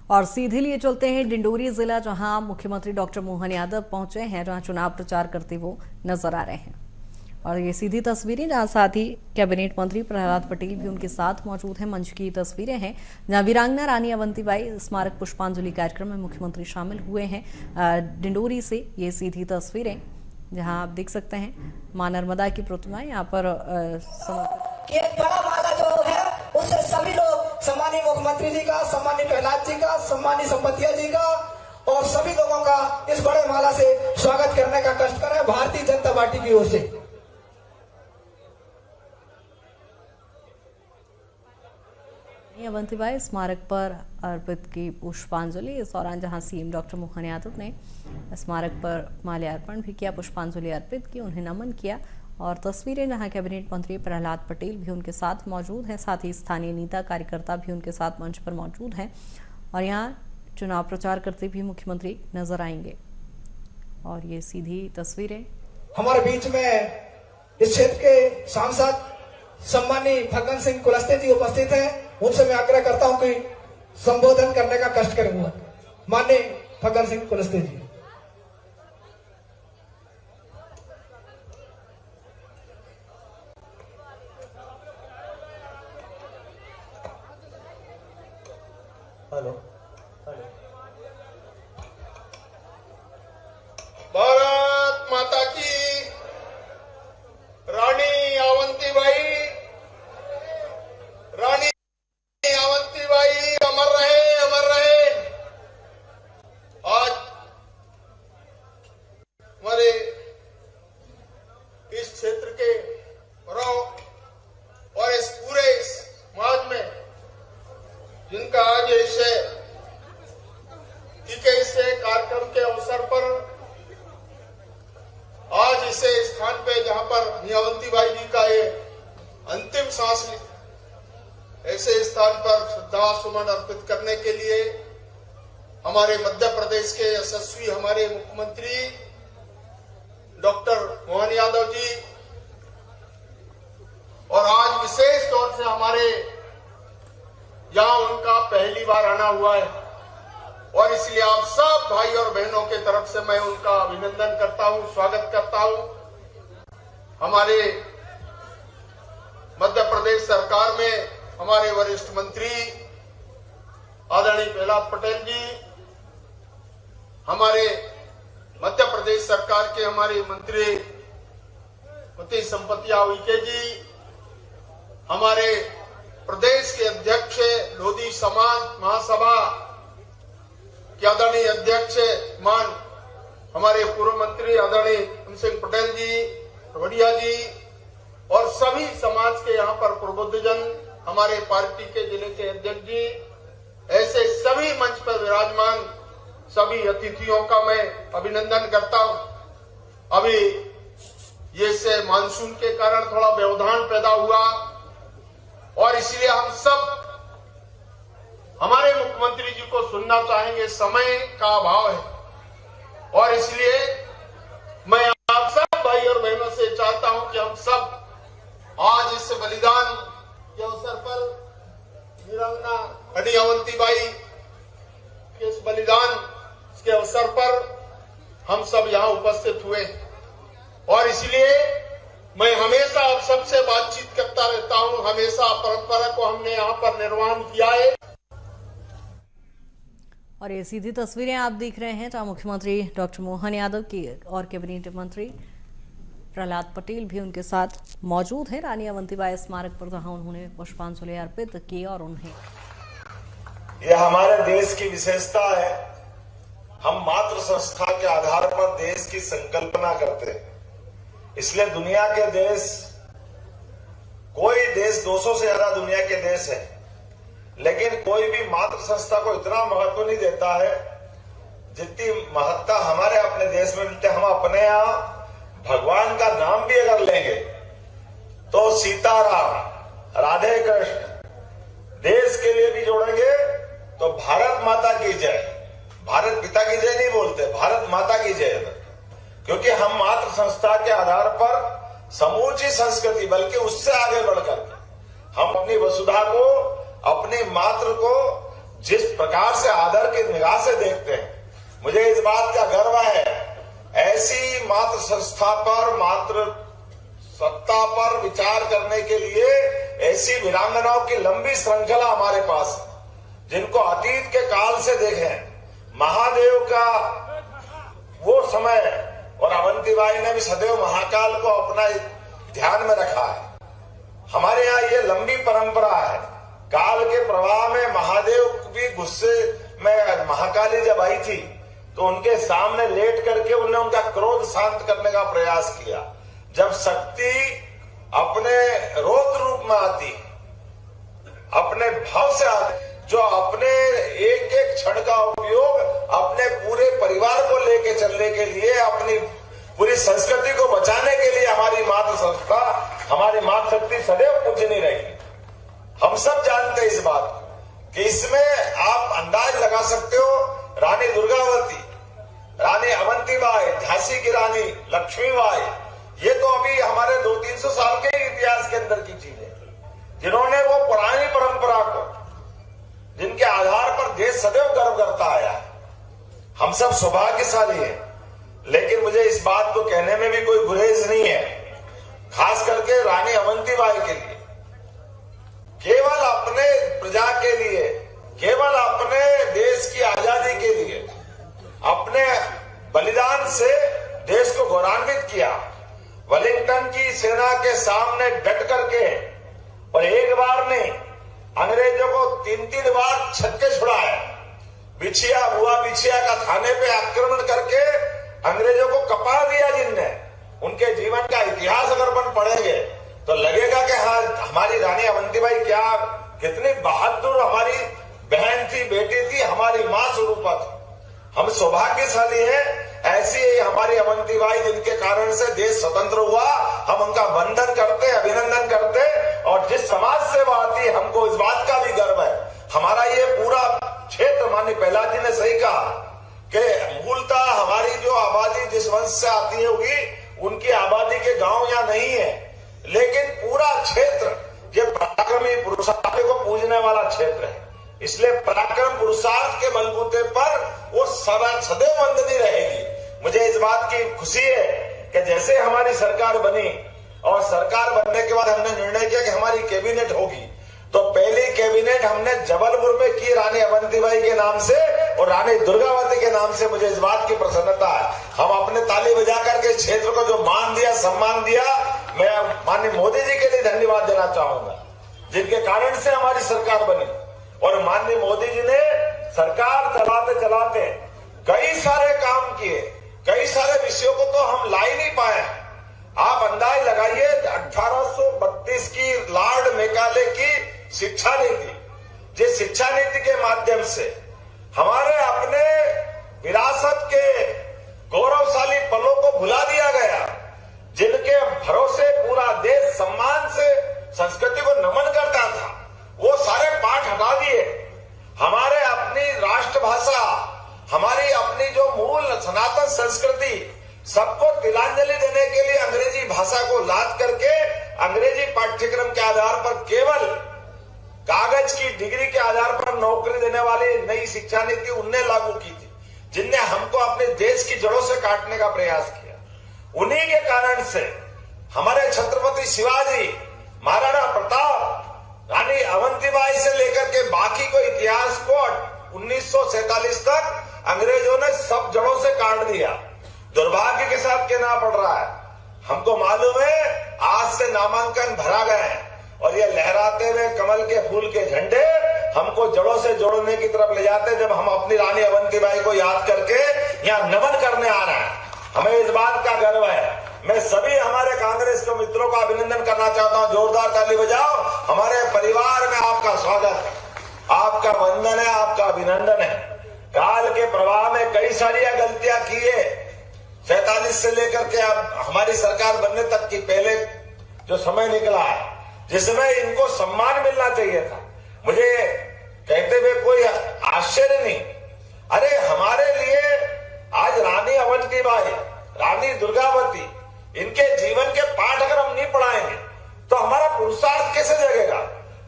और सीधे लिए चलते हैं डिंडोरी जिला, जहां मुख्यमंत्री डॉक्टर मोहन यादव पहुंचे हैं, जहां चुनाव प्रचार करते हुए नजर आ रहे हैं। और ये सीधी तस्वीरें जहां साथ ही कैबिनेट मंत्री प्रहलाद पटेल भी उनके साथ मौजूद हैं। मंच की तस्वीरें हैं जहां वीरांगना रानी अवंतीबाई स्मारक पुष्पांजलि कार्यक्रम में मुख्यमंत्री शामिल हुए हैं। डिंडोरी से ये सीधी तस्वीरें जहां आप देख सकते हैं मां नर्मदा की प्रतिमा यहाँ पर ये बड़ा माला जो है उससे सभी लोग सम्मानीय मुख्यमंत्री जी का, सम्मानीय प्रहलाद जी का, सम्मानीय संपतिया जी का और सभी लोगों का इस बड़े माला से स्वागत करने का कष्ट करें भारतीय जनता पार्टी की ओर से। अवंतीबाई स्मारक पर अर्पित की पुष्पांजलि। इस दौरान जहां सीएम डॉक्टर मोहन यादव ने स्मारक पर माल्यार्पण भी किया, पुष्पांजलि अर्पित की, उन्हें नमन किया। और तस्वीरें जहां कैबिनेट मंत्री प्रहलाद पटेल भी उनके साथ मौजूद हैं, साथ ही स्थानीय नेता कार्यकर्ता भी उनके साथ मंच पर मौजूद हैं। और यहां चुनाव प्रचार करते भी मुख्यमंत्री नजर आएंगे। और ये सीधी तस्वीरें हमारे बीच में इस क्षेत्र के सांसद सम्मानीय फग्गन सिंह कुलस्ते जी उपस्थित हैं। उनसे मैं आग्रह करता हूं कि संबोधन करने का कष्ट करूंगा। माननीय फग्गन सिंह कुलस्ते जी। हेलो। भारत माता की रानी अवंतीबाई, रानी अवंतीबाई अमर रहे, अमर रहे। आज हमारे इस क्षेत्र के और इस पूरे समाज में जिनका आज इसे कार्यक्रम के अवसर पर आज इसे स्थान पे जहां पर अवंतीबाई जी का ये अंतिम सांस ऐसे स्थान पर श्रद्धा सुमन अर्पित करने के लिए हमारे मध्य प्रदेश के यशस्वी हमारे मुख्यमंत्री डॉक्टर मोहन यादव जी और आज विशेष तौर से हमारे यहां उनका पहली बार आना हुआ है और इसलिए आप सब भाई और बहनों के तरफ से मैं उनका अभिनंदन करता हूं, स्वागत करता हूं। हमारे मध्य प्रदेश सरकार में हमारे वरिष्ठ मंत्री आदरणीय प्रहलाद पटेल जी, हमारे मध्य प्रदेश सरकार के हमारे मंत्री संपतिया उइके जी, हमारे प्रदेश के अध्यक्ष लोधी समाज महासभा के आदरणीय अध्यक्ष मान हमारे पूर्व मंत्री आदरणीय सिंह पटेल जी, बढ़िया जी और सभी समाज के यहाँ पर प्रबुद्धजन, हमारे पार्टी के जिले के अध्यक्ष जी, ऐसे सभी मंच पर विराजमान सभी अतिथियों का मैं अभिनंदन करता हूं। अभी ये से मानसून के कारण थोड़ा व्यवधान पैदा हुआ और इसलिए हम सब हमारे मुख्यमंत्री जी को सुनना चाहेंगे, समय का अभाव है और इसलिए मैं आप सब भाई और बहनों से चाहता हूं कि हम सब आज इस बलिदान के अवसर पर वीरांगना रानी अवंतीबाई के इस बलिदान के अवसर पर हम सब यहाँ उपस्थित हुए और इसलिए मैं हमेशा आप सबसे बातचीत करता रहता हूं। हमेशा परंपरा को हमने यहाँ पर निर्वहन किया है। और ये सीधी तस्वीरें आप देख रहे हैं जहां मुख्यमंत्री डॉक्टर मोहन यादव की और कैबिनेट मंत्री प्रहलाद पटेल भी उनके साथ मौजूद हैं रानी अवंतीबाई स्मारक पर, जहां उन्होंने पुष्पांजलि अर्पित की। और उन्हें ये हमारे देश की विशेषता है, हम मातृ संस्था के आधार पर देश की संकल्पना करते हैं। इसलिए दुनिया के देश, कोई देश 200 से ज्यादा दुनिया के देश है, लेकिन कोई भी मातृ संस्था को इतना महत्व नहीं देता है जितनी महत्ता हमारे अपने देश में मिलती है। हम अपने यहाँ भगवान का नाम भी अगर लेंगे तो सीताराम, राधे कृष्ण, देश के लिए भी जोड़ेंगे तो भारत माता की जय, भारत पिता की जय नहीं बोलते, भारत माता की जय, क्योंकि हम मातृ संस्था के आधार पर समूची संस्कृति बल्कि उससे आगे बढ़कर हम अपनी वसुधा को, अपनी मातृ को जिस प्रकार से आदर की निगाह से देखते हैं, मुझे इस बात का गर्व है। ऐसी मातृ संस्था पर, मातृ सत्ता पर विचार करने के लिए ऐसी वीरांगनाओं की लंबी श्रृंखला हमारे पास है, जिनको अतीत के काल से देखें। महादेव का वो समय और अवंतीबाई ने भी सदैव महाकाल को अपना ध्यान में रखा है। हमारे यहाँ ये लंबी परंपरा है। काल के प्रवाह में महादेव भी गुस्से में, महाकाली जब आई थी तो उनके सामने लेट करके उन्होंने उनका क्रोध शांत करने का प्रयास किया। जब शक्ति अपने रौद्र रूप में आती, अपने भाव से आती, जो अपने एक एक क्षण का उपयोग अपने पूरे परिवार को लेके चलने के लिए, अपनी पूरी संस्कृति को बचाने के लिए हमारी मातृ संस्था, हमारी मातृ शक्ति सदैव पूजनीय रहेगी। हम सब जानते हैं इस बात कि इसमें आप अंदाज लगा सकते हो। रानी दुर्गावती, रानी अवंतीबाई, झांसी की रानी लक्ष्मीबाई, ये तो अभी हमारे 200-300 साल के इतिहास के अंदर की चीज है, जिन्होंने वो पुरानी परंपरा को, जिनके आधार पर देश सदैव गर्व करता आया है। हम सब सौभाग्यशाली हैं। लेकिन मुझे इस बात को कहने में भी कोई गुरेज नहीं है, खास करके रानी अवंतीबाई के लिए। केवल अपने प्रजा के लिए, केवल अपने देश की आजादी के लिए अपने बलिदान से देश को गौरवान्वित किया। वेलिंगटन की सेना के सामने डट करके, और एक बार नहीं, अंग्रेजों को 3-3 बार छक्के छुड़ाए। बिछिया का थाने पे आक्रमण करके अंग्रेजों को कपा दिया जिनने। उनके जीवन का इतिहास अगर अपन पढ़ेंगे तो लगेगा कि हाँ, हमारी रानी अवंतीबाई क्या कितनी बहादुर हमारी बहन थी, बेटी थी, हमारी मां स्वरूपा थी। हम सौभाग्यशाली हैं। ऐसी हमारी अवंतीबाई, जिनके कारण से देश स्वतंत्र हुआ, हम उनका वंदन करते, अभिनंदन करते। और जिस समाज से वो आती, हमको इस बात का भी गर्व है। हमारा ये पूरा क्षेत्र, माननीय प्रहलाद जी ने सही कहा कि मूलतः हमारी जो आबादी जिस वंश से आती होगी, उनकी आबादी के गांव यहाँ नहीं है, लेकिन पूरा क्षेत्र ये पराक्रमी पुरुषार्थ को पूजने वाला क्षेत्र है। इसलिए पराक्रम पुरुषार्थ के बलबूते पर वो सदैव वंदनीय रहेगी। मुझे इस बात की खुशी है कि जैसे हमारी सरकार बनी, और सरकार बनने के बाद हमने निर्णय किया कि हमारी कैबिनेट होगी, तो पहली कैबिनेट हमने जबलपुर में की रानी अवंतीबाई के नाम से और रानी दुर्गावती के नाम से। मुझे इस बात की प्रसन्नता है। हम अपने ताली बजा करके क्षेत्र को जो मान दिया, सम्मान दिया, मैं माननीय मोदी जी के लिए धन्यवाद देना चाहूंगा, जिनके कारण से हमारी सरकार बनी। और माननीय मोदी जी ने सरकार चलाते चलाते कई सारे काम किए, कई सारे विषयों को तो हम ला ही नहीं पाए। आप अंदाज लगाइए, 1832 की लॉर्ड मेकाले की शिक्षा नीति, जिस शिक्षा नीति के माध्यम से हमारे अपने विरासत के गौरवशाली पलों को भुला दिया गया, जिनके भरोसे पूरा देश सम्मान से संस्कृति को नमन करता था, वो सारे पाठ हटा दिए। हमारे अपनी राष्ट्रभाषा, हमारी अपनी जो मूल सनातन संस्कृति, सबको तिलांजलि देने के लिए अंग्रेजी भाषा को लाद करके अंग्रेजी पाठ्यक्रम के आधार पर केवल कागज की डिग्री के आधार पर नौकरी देने वाली नई शिक्षा नीति उनने लागू की थी, जिनने हमको अपने देश की जड़ों से काटने का प्रयास किया। उन्हीं के कारण से हमारे छत्रपति शिवाजी, महाराणा प्रताप, रानी अवंतीबाई से लेकर के बाकी को इतिहास को 1947 तक अंग्रेजों ने सब जड़ों से काट दिया। दुर्भाग्य के साथ कहना पड़ रहा है, हमको मालूम है आज से नामांकन भरा गए हैं, और ये लहराते हुए कमल के फूल के झंडे हमको जड़ों से जोड़ने की तरफ ले जाते, जब हम अपनी रानी अवंतीबाई को याद करके यहाँ नमन करने आ रहे हैं। हमें इस बात का गर्व है। मैं सभी हमारे कांग्रेस के मित्रों का अभिनंदन करना चाहता हूं। जोरदार ताली बजाओ। हमारे परिवार में आपका स्वागत है, आपका वंदन है, आपका अभिनंदन है। काल के प्रवाह में कई सारी गलतियां की है। 47 से लेकर के अब हमारी सरकार बनने तक की पहले जो समय निकला है, जिसमें इनको सम्मान मिलना चाहिए था, मुझे कहते हुए कोई आश्चर्य नहीं। अरे हमारे लिए आज रानी अवंतीबाई, रानी दुर्गावती, इनके जीवन के पाठ अगर हम नहीं पढ़ाएंगे तो हमारा पुरुषार्थ कैसे जगेगा,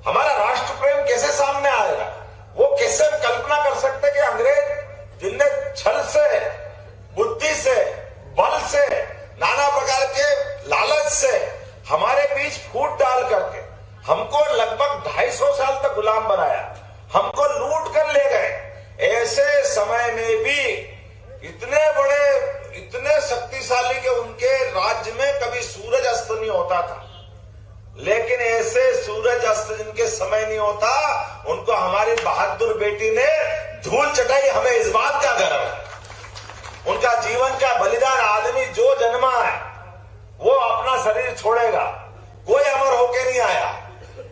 हमारा राष्ट्र प्रेम कैसे सामने आएगा, वो कैसे कल्पना कर सकते कि अंग्रेज जिनने छल से, बुद्धि से, बल से, नाना प्रकार के लालच से हमारे बीच फूट डाल करके हमको लगभग 250 साल तक गुलाम बनाया, हमको लूट कर ले गए। ऐसे समय में भी इतने बड़े, इतने शक्तिशाली के उनके राज्य में कभी सूरज अस्त नहीं होता था, लेकिन ऐसे सूरज अस्त जिनके समय नहीं होता, उनको हमारी बहादुर बेटी ने धूल चटाई। हमें इस बात का गर्व है। उनका जीवन का बलिदान, आदमी जो जन्मा है वो अपना शरीर छोड़ेगा, कोई अमर होके नहीं आया,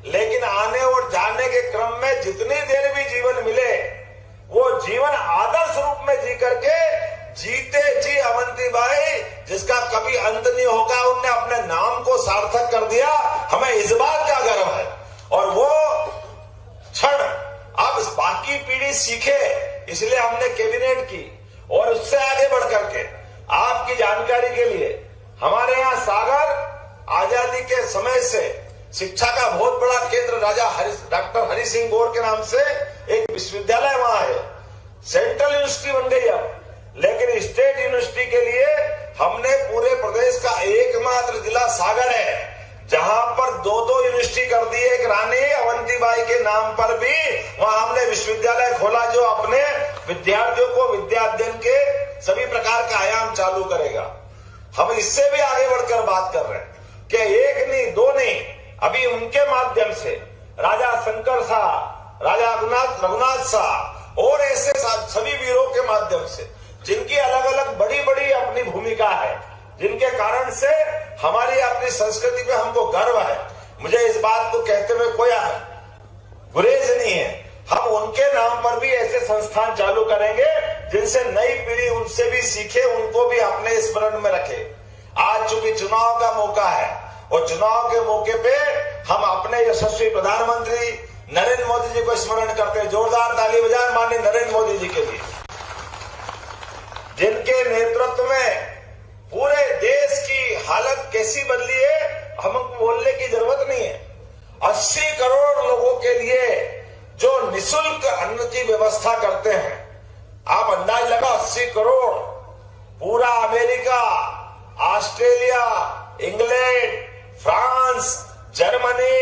लेकिन आने और जाने के क्रम में जितनी देर भी जीवन मिले वो जीवन आदर्श रूप में जी करके जीते जी अवंतीबाई, जिसका कभी अंत नहीं होगा, उनने अपने नाम को सार्थक कर दिया। हमें इस बात का गर्व है। और वो क्षण अब बाकी पीढ़ी सीखे, इसलिए हमने कैबिनेट की। और उससे आगे बढ़ करके आपकी जानकारी के लिए, हमारे यहाँ सागर आजादी के समय से शिक्षा का बहुत बड़ा केंद्र डॉक्टर हरि सिंह गौर के नाम से एक विश्वविद्यालय वहां है, सेंट्रल यूनिवर्सिटी बन गई अब। लेकिन स्टेट यूनिवर्सिटी के लिए हमने पूरे प्रदेश का एकमात्र जिला सागर है जहां पर 2-2 यूनिवर्सिटी कर दी। एक रानी अवंतीबाई के नाम पर भी वहां हमने विश्वविद्यालय खोला, जो अपने विद्यार्थियों को विद्या अध्ययन के सभी प्रकार का आयाम चालू करेगा। हम इससे भी आगे बढ़कर बात कर रहे हैं कि एक नहीं, दो नहीं, अभी उनके माध्यम से राजा शंकर शाह, राजा रघुनाथ शाह और ऐसे सभी वीरों के माध्यम से, जिनकी अलग अलग बड़ी बड़ी अपनी भूमिका है, जिनके कारण से हमारी अपनी संस्कृति पे हमको गर्व है। मुझे इस बात को कहते हुए कोई गुरेज नहीं है। हम उनके नाम पर भी ऐसे संस्थान चालू करेंगे जिनसे नई पीढ़ी उनसे भी सीखे, उनको भी अपने स्मरण में रखे। आज चूंकि चुनाव का मौका है और चुनाव के मौके पे हम अपने यशस्वी प्रधानमंत्री नरेंद्र मोदी जी को स्मरण करते हैं। जोरदार ताली बजाएं माननीय नरेंद्र मोदी जी के लिए, जिनके नेतृत्व में पूरे देश की हालत कैसी बदली है, हमको बोलने की जरूरत नहीं है। 80 करोड़ लोगों के लिए जो निःशुल्क अन्न की व्यवस्था करते हैं, आप अंदाज लगा 80 करोड़, पूरा America, Australia, England, France, Germany,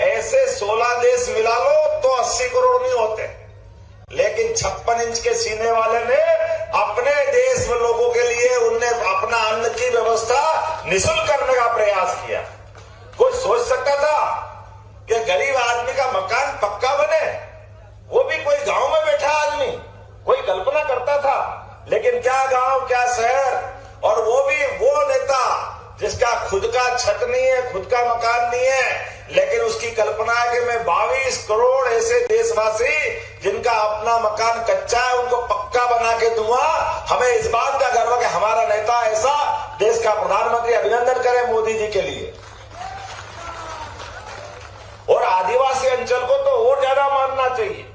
ऐसे 16 देश मिला लो तो 80 करोड़ नहीं होते। लेकिन 56 इंच के सीने वाले ने अपने देश में लोगों के लिए उनने अपना अन्न की व्यवस्था निःशुल्क करने का प्रयास किया। कोई सोच सकता था कि गरीब आदमी का मकान पक्का बने? वो भी कोई गांव में बैठा आदमी, कोई कल्पना करता था? लेकिन क्या गांव, क्या शहर, और वो भी वो नेता जिसका खुद का छत नहीं है, खुद का मकान नहीं है, लेकिन उसकी कल्पना है कि मैं 22 करोड़ ऐसे देशवासी जिनका अपना मकान कच्चा है उनको पक्का बना के दूंगा। हमें इस बात का गर्व है कि हमारा नेता ऐसा, देश का प्रधानमंत्री, अभिनंदन करें मोदी जी के लिए। और आदिवासी अंचल को तो और ज्यादा मानना चाहिए।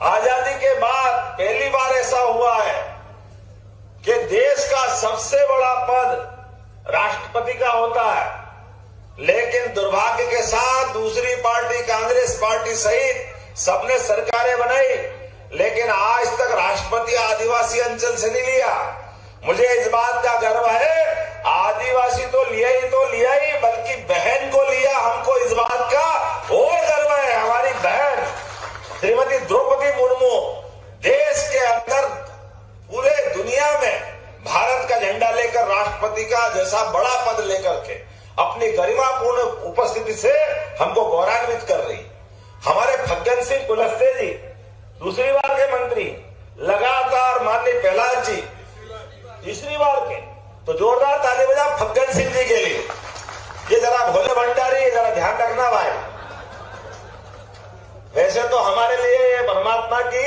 आजादी के बाद पहली बार ऐसा हुआ है कि देश का सबसे बड़ा पद राष्ट्रपति का होता है, लेकिन दुर्भाग्य के साथ दूसरी पार्टी, कांग्रेस पार्टी सहित सबने सरकारें बनाई, लेकिन आज तक राष्ट्रपति आदिवासी अंचल से नहीं लिया। मुझे इस बात का गर्व है, आदिवासी तो लिया ही, बल्कि बहन को लिया। हमको इस बात का और गर्व है। हमारी बहन श्रीमती द्रौपदी मुर्मू देश के अंदर, पूरे दुनिया में भारत का झंडा लेकर, राष्ट्रपति का जैसा बड़ा पद लेकर के अपनी गरिमापूर्ण उपस्थिति से हमको गौरवान्वित कर रही। हमारे फग्गन सिंह कुलस्ते जी दूसरी बार के मंत्री, लगातार माननीय प्रहलाद जी तीसरी बार के, तो जोरदार ताली बजा फग्गन सिंह जी के लिए। ये जरा भोले भंडारी, जरा ध्यान रखना भाई। वैसे तो हमारे लिए ये परमात्मा की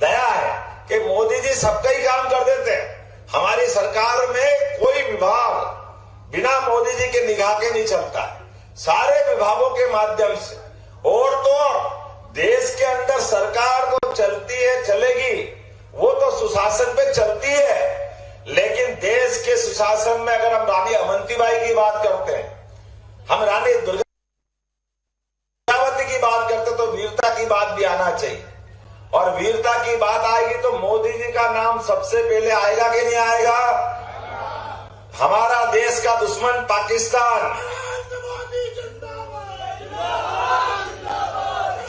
दया है कि मोदी जी सबका ही काम कर देते हैं। हमारी सरकार में कोई विभाग बिना मोदी जी के निगाह के नहीं चलता है, सारे विभागों के माध्यम से। और तो देश के अंदर सरकार तो चलती है, चलेगी, वो तो सुशासन पे चलती है, लेकिन देश के सुशासन में अगर हम रानी अवंतीबाई की बात करते हैं, हम रानी दुर्गावती की बात करते, तो वीरता की बात भी आना चाहिए। और वीरता की बात आएगी तो मोदी जी का नाम सबसे पहले आएगा कि नहीं आएगा? हमारा देश का दुश्मन पाकिस्तान,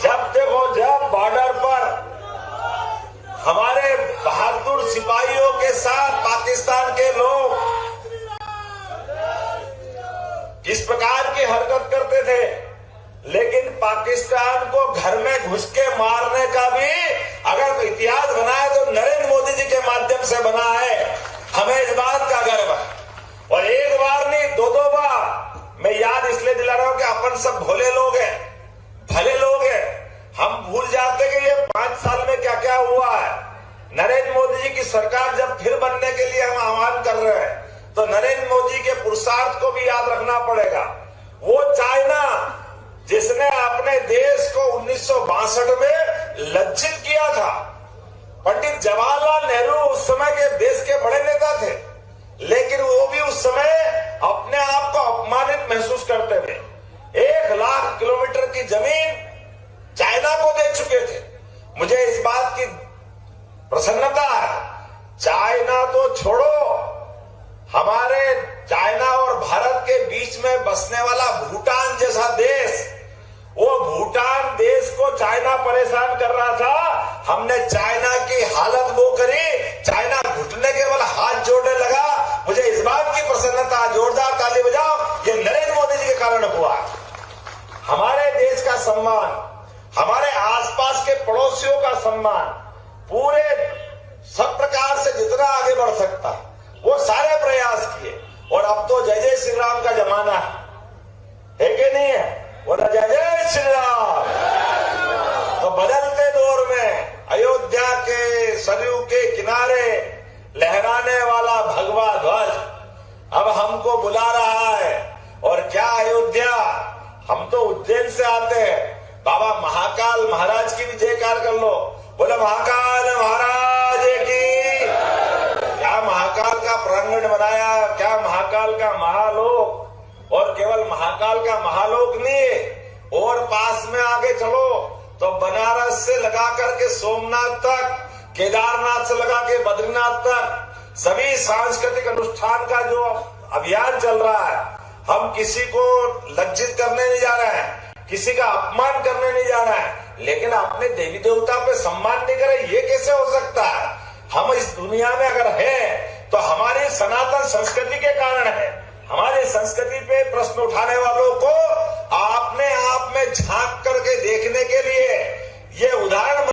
जब बॉर्डर पर हमारे बहादुर सिपाहियों के साथ पाकिस्तान के लोग किस प्रकार की हरकत करते थे, लेकिन पाकिस्तान को घर में घुस के मारने का भी अगर इतिहास बना है तो नरेंद्र मोदी जी के माध्यम से बना है। हमें इस बात का गर्व है। और एक बार नहीं, दो बार मैं याद इसलिए दिला रहा हूं कि अपन सब भोले लोग हैं, भले लोग हैं। हम भूल जाते कि ये 5 साल में क्या क्या हुआ है। नरेंद्र मोदी जी की सरकार जब फिर बनने के लिए हम आह्वान कर रहे हैं तो नरेंद्र मोदी के पुरुषार्थ को भी याद रखना पड़ेगा। वो चाइना जिसने अपने देश को 1962 में लज्जित किया था, पंडित जवाहरलाल नेहरू उस समय के देश के बड़े नेता थे, लेकिन वो भी उस समय अपने आप को अपमानित महसूस करते थे। 1 लाख किलोमीटर की जमीन चाइना को दे चुके थे। मुझे इस बात की प्रसन्नता है, चाइना तो छोड़ो, हमारे चाइना और भारत के बीच में बसने वाला भूटान जैसा देश, वो भूटान देश को चाइना परेशान कर रहा था। हमने चाइना की हालत वो करी, चाइना घुटने के बल हाथ जोड़ने लगा। मुझे इस बात की प्रसन्नता, जोरदार ताली बजाओ, ये नरेंद्र मोदी जी के कारण हुआ। हमारे देश का सम्मान, हमारे आसपास के पड़ोसियों का सम्मान, पूरे सब प्रकार से जितना आगे बढ़ सकता वो सारे प्रयास किए। और अब तो जय जय श्री राम का जमाना है कि नहीं है? वो जय जय श्री राम। तो बदलते दौर में अयोध्या के सरयू के किनारे लहराने वाला भगवा ध्वज अब हमको बुला रहा है। और क्या अयोध्या, हम तो उज्जैन से आते हैं, बाबा महाकाल महाराज की भी जयकार कर लो, बोले महाकाल महाराज की। क्या महाकाल का प्रांगण बनाया, क्या महाकाल का महालोक। और केवल महाकाल का महालोक नहीं, और पास में आगे चलो तो बनारस से लगा करके सोमनाथ तक, केदारनाथ से लगा के बद्रीनाथ तक सभी सांस्कृतिक अनुष्ठान का जो अभियान चल रहा है, हम किसी को लज्जित करने नहीं जा रहे हैं, किसी का अपमान करने नहीं जा रहा है, लेकिन अपने देवी देवता पे सम्मान नहीं करे, ये कैसे हो सकता है? हम इस दुनिया में अगर हैं तो हमारी सनातन संस्कृति के कारण है। हमारी संस्कृति पे प्रश्न उठाने वालों को अपने आप में झांक करके देखने के लिए ये उदाहरण